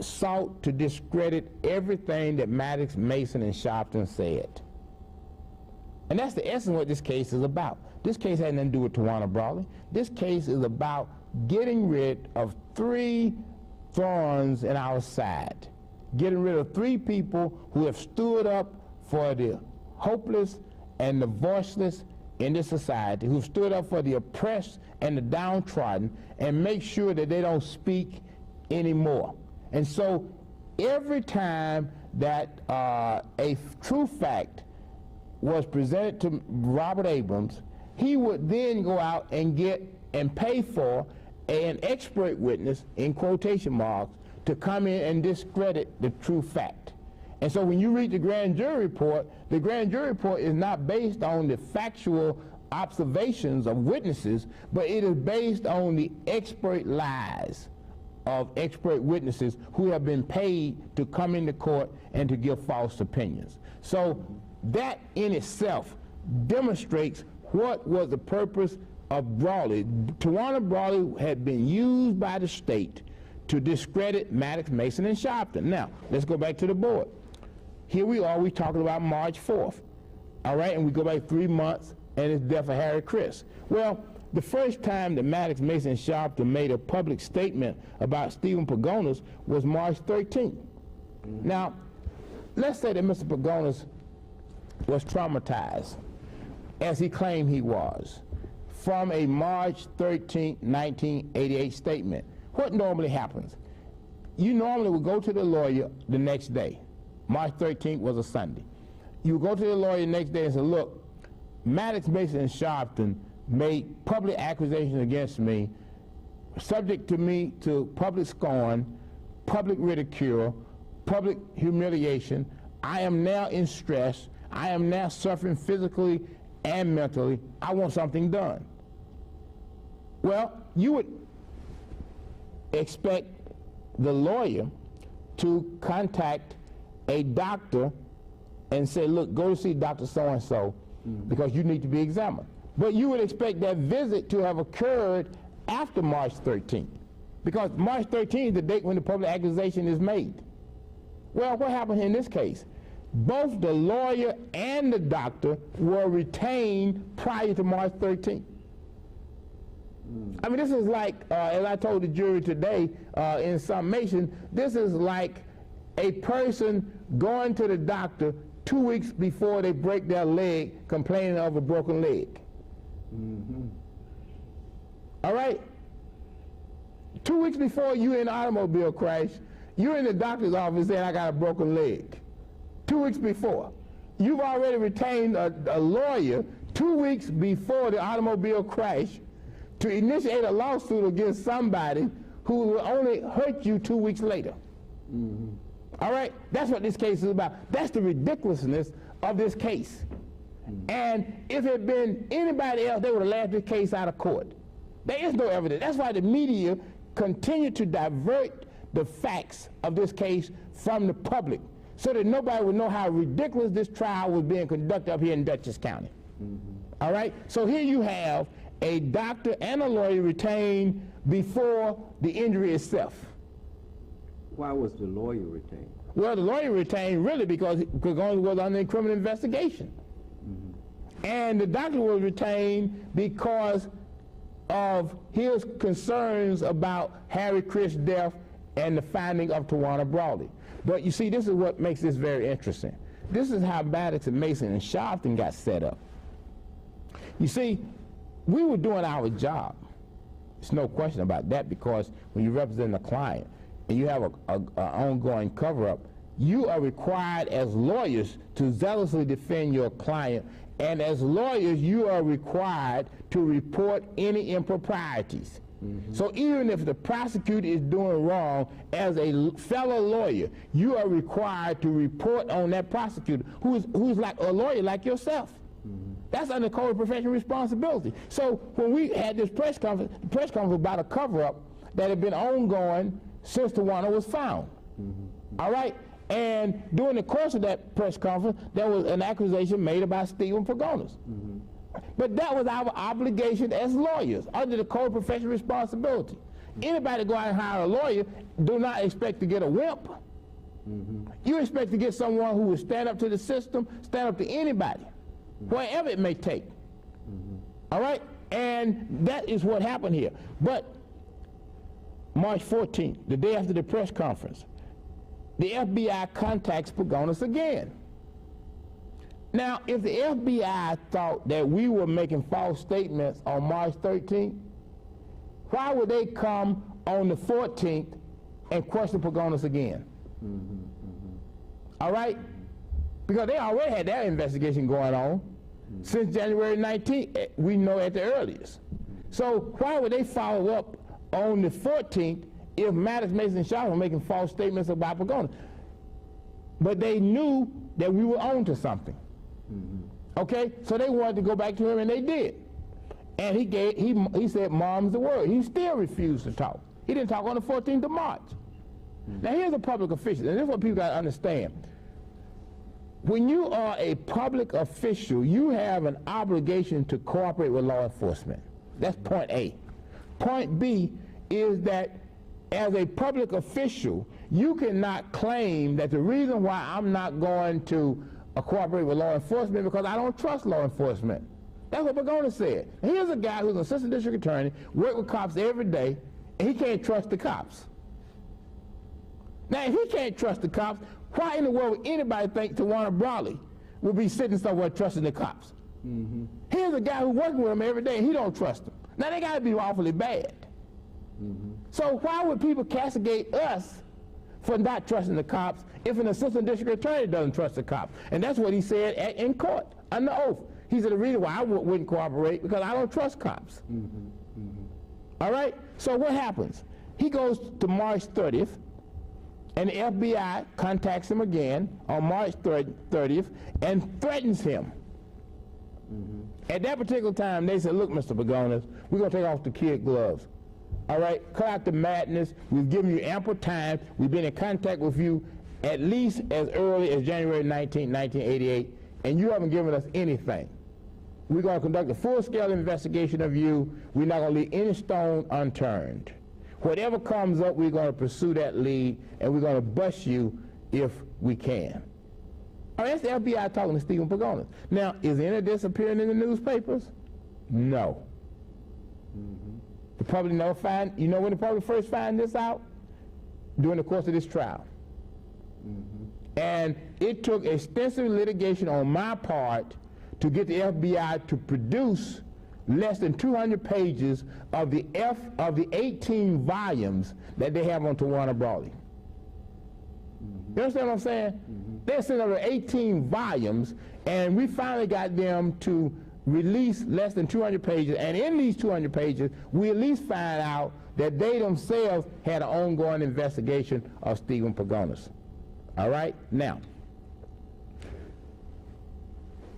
sought to discredit everything that Maddox, Mason, and Sharpton said. And that's the essence of what this case is about. This case had nothing to do with Tawana Brawley. This case is about getting rid of 3 thorns in our side. Getting rid of 3 people who have stood up for the hopeless and the voiceless in this society, who stood up for the oppressed and the downtrodden, and make sure that they don't speak anymore. And so every time that a true fact was presented to Robert Abrams, he would then go out and get and pay for an expert witness, in quotation marks, to come in and discredit the true fact. And so when you read the grand jury report is not based on the factual observations of witnesses, but it is based on the expert lies of expert witnesses who have been paid to come into court and to give false opinions. So that in itself demonstrates what was the purpose of Brawley. Tawana Brawley had been used by the state to discredit Maddox, Mason, and Sharpton. Now, let's go back to the board. Here we are, we're talking about March 4th, all right, and we go back 3 months, and it's death of Harry Chris. Well, the first time that Maddox, Mason, and Sharpton made a public statement about Stephen Pagonas was March 13th. Now, let's say that Mr. Pagonas was traumatized, as he claimed he was, from a March 13, 1988 statement. What normally happens? You normally would go to the lawyer the next day. March 13th was a Sunday. You would go to the lawyer the next day and say, look, Maddox, Mason, and Sharpton made public accusations against me, subject to me to public scorn, public ridicule, public humiliation. I am now in stress. I am now suffering physically and mentally. I want something done. Well, you would expect the lawyer to contact a doctor and say, look, go to see Dr. So-and-so because you need to be examined. But you would expect that visit to have occurred after March 13th, because March 13th is the date when the public accusation is made. Well, what happened in this case? Both the lawyer and the doctor were retained prior to March 13th. I mean, this is like, as I told the jury today in summation, this is like a person going to the doctor 2 weeks before they break their leg, complaining of a broken leg. All right? 2 weeks before you in an automobile crash, you're in the doctor's office saying, I got a broken leg. 2 weeks before. You've already retained a lawyer 2 weeks before the automobile crash to initiate a lawsuit against somebody who will only hurt you 2 weeks later. All right? That's what this case is about. That's the ridiculousness of this case. And if it had been anybody else, they would have laughed this case out of court. There is no evidence. That's why the media continue to divert the facts of this case from the public, so that nobody would know how ridiculous this trial was being conducted up here in Dutchess County. All right? So here you have a doctor and a lawyer retained before the injury itself. Why was the lawyer retained? Well, the lawyer retained really because Pagonas was under criminal investigation. And the doctor was retained because of his concerns about Harry Chris' death and the finding of Tawana Brawley. But you see, this is what makes this very interesting. This is how Maddox and Mason and Sharpton got set up. You see, we were doing our job. There's no question about that, because when you represent a client and you have an ongoing cover-up, you are required as lawyers to zealously defend your client, and as lawyers you are required to report any improprieties. So even if the prosecutor is doing wrong, as a fellow lawyer, you are required to report on that prosecutor who's like a lawyer like yourself. That's under code of professional responsibility. So when we had this press conference, about a cover-up that had been ongoing since Tawana was found. All right? And during the course of that press conference, there was an accusation made about Stephen Pagonas. But that was our obligation as lawyers under the code of professional responsibility. Anybody go out and hire a lawyer, do not expect to get a wimp. You expect to get someone who will stand up to the system, stand up to anybody, wherever it may take. All right? And that is what happened here. But March 14th, the day after the press conference, the FBI contacts Pagonas again. Now, if the FBI thought that we were making false statements on March 13th, why would they come on the 14th and question Pagonas again? All right? Because they already had their investigation going on since January 19th, we know at the earliest. So why would they follow up on the 14th if Maddox, Mason, and Sharp were making false statements about Pagonas? But they knew that we were on to something. Okay? So they wanted to go back to him, and they did. And he said, "Mom's the word." He still refused to talk. He didn't talk on the 14th of March. Now here's a public official, and this is what people got to understand. When you are a public official, you have an obligation to cooperate with law enforcement. That's point A. Point B is that as a public official, you cannot claim that the reason why I'm not going to cooperate with law enforcement because I don't trust law enforcement. That's what Pagonas said. And here's a guy who's an assistant district attorney, work with cops every day, and he can't trust the cops. Now, if he can't trust the cops, why in the world would anybody think Tawana Brawley would be sitting somewhere trusting the cops? Here's a guy who's working with him every day, and he don't trust them. Now, they got to be awfully bad. So why would people castigate us for not trusting the cops if an assistant district attorney doesn't trust the cops? And that's what he said in court, under oath. He said the reason why I wouldn't cooperate because I don't trust cops. All right? So what happens? He goes to March 30th, and the FBI contacts him again on March 30th and threatens him. At that particular time, they said, "Look, Mr. Pagonas, we're going to take off the kid gloves. All right? Cut out the madness. We've given you ample time. We've been in contact with you at least as early as January 19, 1988, and you haven't given us anything. We're going to conduct a full-scale investigation of you. We're not going to leave any stone unturned. Whatever comes up, we're going to pursue that lead, and we're going to bust you if we can." I mean, that's the FBI talking to Stephen Pagonas. Now, is any of this appearing in the newspapers? No. The public never find, you know when the public first find this out? During the course of this trial. And it took extensive litigation on my part to get the FBI to produce less than 200 pages of the 18 volumes that they have on Tawana Brawley. You understand what I'm saying? They sent over 18 volumes, and we finally got them to release less than 200 pages, and in these 200 pages, we at least find out that they themselves had an ongoing investigation of Stephen Pagonas. All right? Now,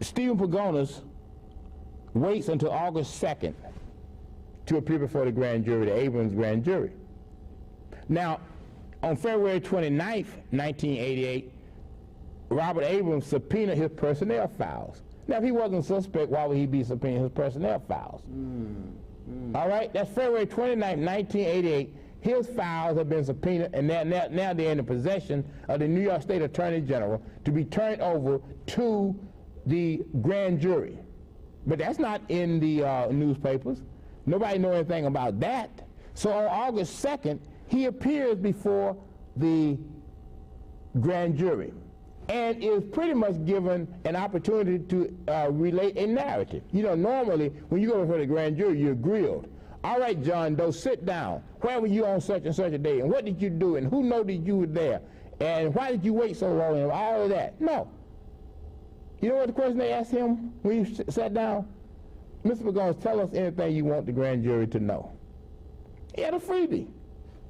Stephen Pagonas waits until August 2nd to appear before the grand jury, the Abrams grand jury. Now, on February 29th, 1988, Robert Abrams subpoenaed his personnel files. Now, if he wasn't suspect, why would he be subpoenaing his personnel files? All right? That's February 29th, 1988. His files have been subpoenaed, and now they're in the possession of the New York State Attorney General to be turned over to the grand jury. But that's not in the newspapers. Nobody knows anything about that. So on August 2nd, he appears before the grand jury and is pretty much given an opportunity to relate a narrative. You know, normally when you go before the grand jury, you're grilled. All right, John Doe, sit down. Where were you on such and such a day? And what did you do? And who noted you were there? And why did you wait so long? And all of that. No. You know what the question they asked him when he sat down? Mr. Pagonas, tell us anything you want the grand jury to know. He had a freebie.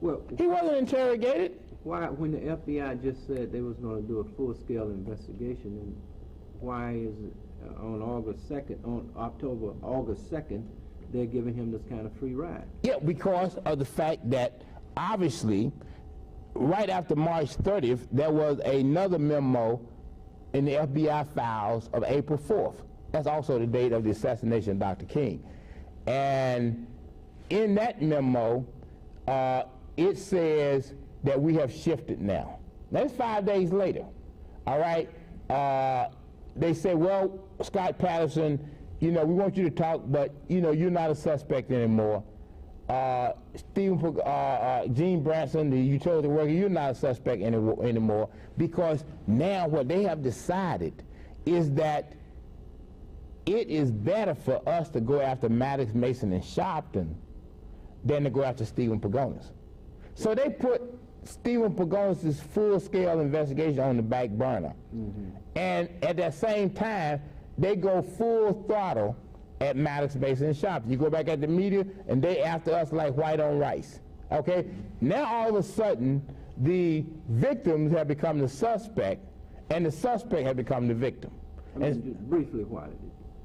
Well, he wasn't interrogated. Why, when the FBI just said they was going to do a full-scale investigation, and why is it on August 2nd, August 2nd, they're giving him this kind of free ride? Yeah, because of the fact that obviously, right after March 30th, there was another memo in the FBI files of April 4th. That's also the date of the assassination of Dr. King. And in that memo, it says that we have shifted now. That's 5 days later, all right? They say, well, Scott Patterson, you know, we want you to talk, but, you know, you're not a suspect anymore. Gene Branson, the utility worker, you're not a suspect anymore, because now what they have decided is that it is better for us to go after Maddox, Mason, and Sharpton than to go after Stephen Pagonas. So they put Stephen Pagonas' full-scale investigation on the back burner. And at that same time, they go full throttle at Maddox, Mason, and Sharpton. You go back at the media, and they after us like white on rice. Okay? Now all of a sudden, the victims have become the suspect, and the suspect have become the victim. I mean, just briefly, why did it?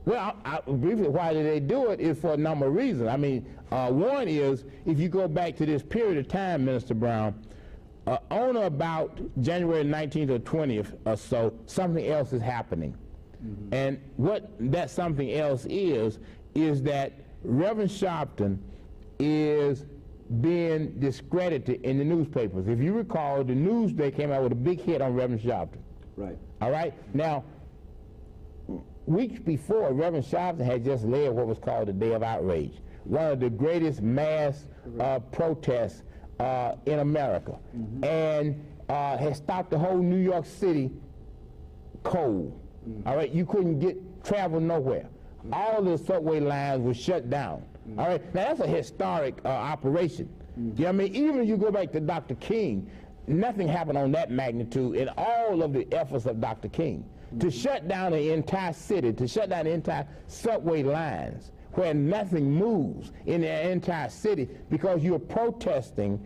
Well, briefly, why did they do it is for a number of reasons. I mean, one is, if you go back to this period of time, Minister Brown, on or about January 19th or 20th or so, something else is happening. And what that something else is that Reverend Sharpton is being discredited in the newspapers. If you recall, the Newsday came out with a big hit on Reverend Sharpton. Right. All right? Now, weeks before, Reverend Sharpton had just led what was called the Day of Outrage, one of the greatest mass protests in America, and had stopped the whole New York City cold. All right, you couldn't travel nowhere. All the subway lines were shut down. All right, now that's a historic operation. You know what I mean? Even if you go back to Dr. King, nothing happened on that magnitude in all of the efforts of Dr. King. To shut down the entire city, to shut down the entire subway lines, where nothing moves in the entire city because you're protesting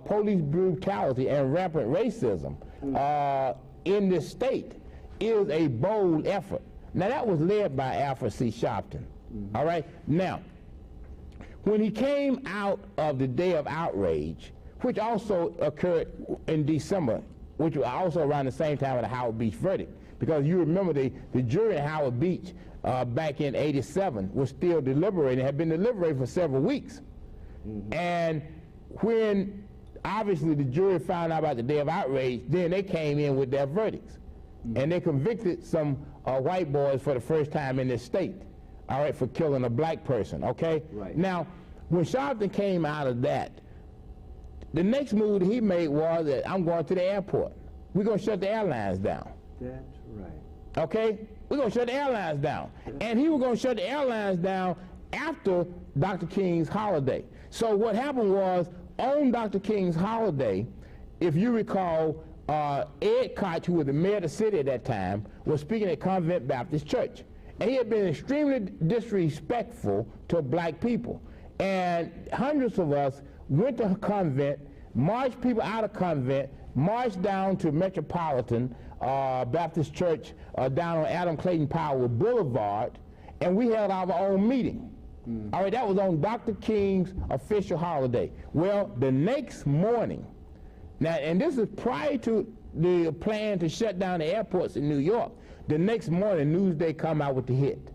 police brutality and rampant racism in this state, is a bold effort. Now, that was led by Alfred C. Sharpton. All right? Now, when he came out of the Day of Outrage, which also occurred in December, which was also around the same time of the Howard Beach verdict, because you remember the jury at Howard Beach back in '87 was still deliberating, had been deliberating for several weeks. And when obviously the jury found out about the Day of Outrage, then they came in with their verdicts. And they convicted some white boys for the first time in this state, all right, for killing a black person, okay? Right. Now, when Sharpton came out of that, the next move that he made was that I'm going to the airport. We're going to shut the airlines down. That's right. Okay? We're going to shut the airlines down. And he was going to shut the airlines down after Dr. King's holiday. So what happened was, on Dr. King's holiday, if you recall, Ed Koch, who was the mayor of the city at that time, was speaking at Convent Baptist Church. And he had been extremely disrespectful to black people. And hundreds of us went to Convent, marched people out of Convent, marched down to Metropolitan Baptist Church down on Adam Clayton Powell Boulevard, and we held our own meeting. All right, that was on Dr. King's official holiday. Well, the next morning, now, and this is prior to the plan to shut down the airports in New York, the next morning, Newsday come out with the hit,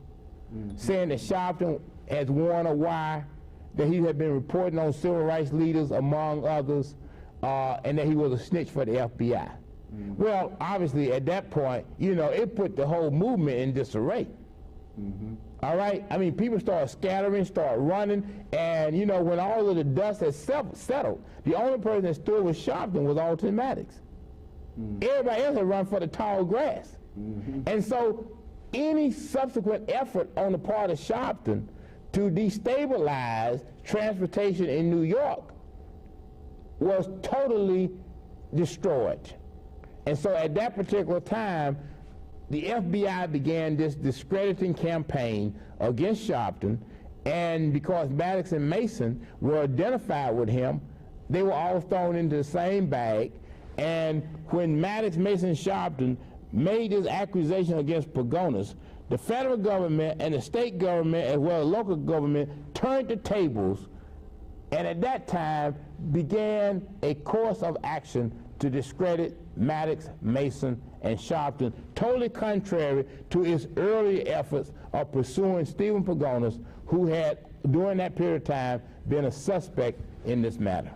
saying that Sharpton has worn a wire, that he had been reporting on civil rights leaders, among others, and that he was a snitch for the FBI. Well, obviously, at that point, you know, it put the whole movement in disarray. All right? I mean, people started scattering, started running, and, you know, when all of the dust had settled, the only person that stood with Sharpton was Alton Maddox. Everybody else had run for the tall grass. And so any subsequent effort on the part of Sharpton to destabilize transportation in New York was totally destroyed. And so at that particular time, the FBI began this discrediting campaign against Sharpton, and because Maddox and Mason were identified with him, they were all thrown into the same bag. And when Maddox, Mason, and Sharpton made this accusation against Pagonas, the federal government and the state government as well as local government turned the tables, and at that time began a course of action to discredit Maddox, Mason, and Sharpton, totally contrary to its earlier efforts of pursuing Stephen Pagonas, who had, during that period of time, been a suspect in this matter.